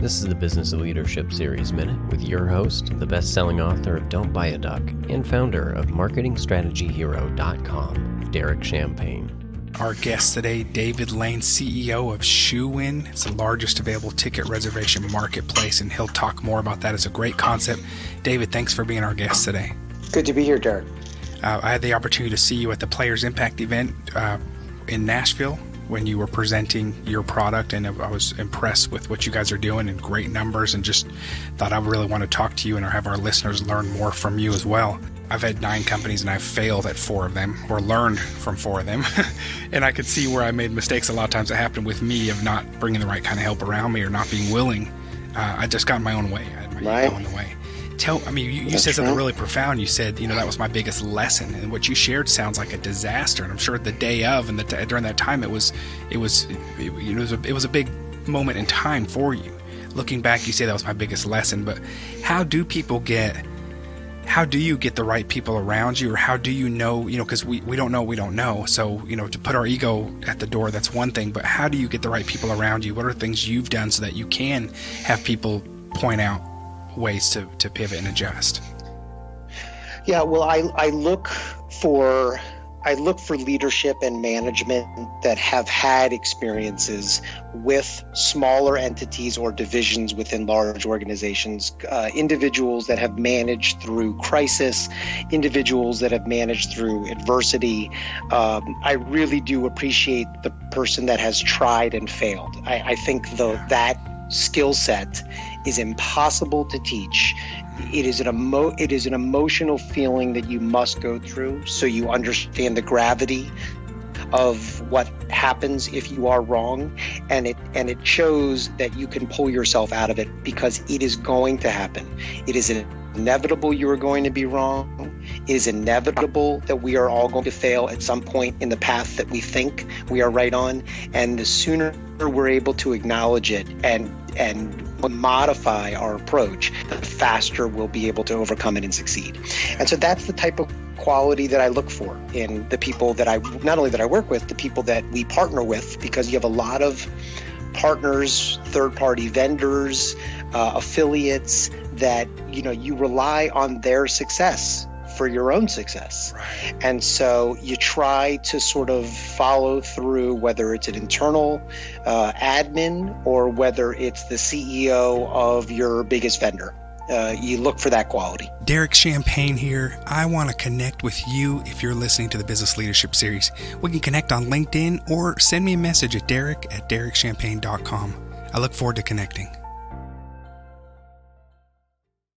This is the Business of Leadership Series Minute with your host, the best-selling author of Don't Buy a Duck and founder of MarketingStrategyHero.com, Derek Champagne. Our guest today, David Lane, CEO of ShoeIn. It's the largest available ticket reservation marketplace, and he'll talk more about that. It's a great concept. David, thanks for being our guest today. Good to be here, Derek. I had the opportunity to see you at the Players Impact event in Nashville when you were presenting your product, and I was impressed with what you guys are doing and great numbers, and just thought I really want to talk to you and have our listeners learn more from you as well. I've had 9 companies and I've failed at 4 of them, or learned from 4 of them. And I could see where I made mistakes a lot of times. It happened with me of not bringing the right kind of help around me or not being willing. I just got in my own way. I had my ego in the way. You said something really profound. You said, that was my biggest lesson, and what you shared sounds like a disaster. And I'm sure the day of and during that time, it was a big moment in time for you. Looking back, you say that was my biggest lesson. But how do you get the right people around you, or how do you know? Because we don't know. So to put our ego at the door, that's one thing. But how do you get the right people around you? What are things you've done so that you can have people point out ways to pivot and adjust? Yeah, well, I look for leadership and management that have had experiences with smaller entities or divisions within large organizations, individuals that have managed through crisis, individuals that have managed through adversity. I really do appreciate the person that has tried and failed. I think that skill set is impossible to teach. It is an emotional feeling that you must go through so you understand the gravity of what happens if you are wrong, and it shows that you can pull yourself out of it, because it is going to happen. It is inevitable you are going to be wrong. It is inevitable that we are all going to fail at some point in the path that we think we are right on, and the sooner we're able to acknowledge it and modify our approach, the faster we'll be able to overcome it and succeed. And so that's the type of quality that I look for in the people that not only that I work with, the people that we partner with, because you have a lot of partners, third-party vendors, affiliates that, you rely on their success for your own success. Right. And so you try to sort of follow through, whether it's an internal admin or whether it's the CEO of your biggest vendor. You look for that quality. Derek Champagne here. I want to connect with you if you're listening to the Business Leadership Series. We can connect on LinkedIn or send me a message at derek@derekchampagne.com. I look forward to connecting.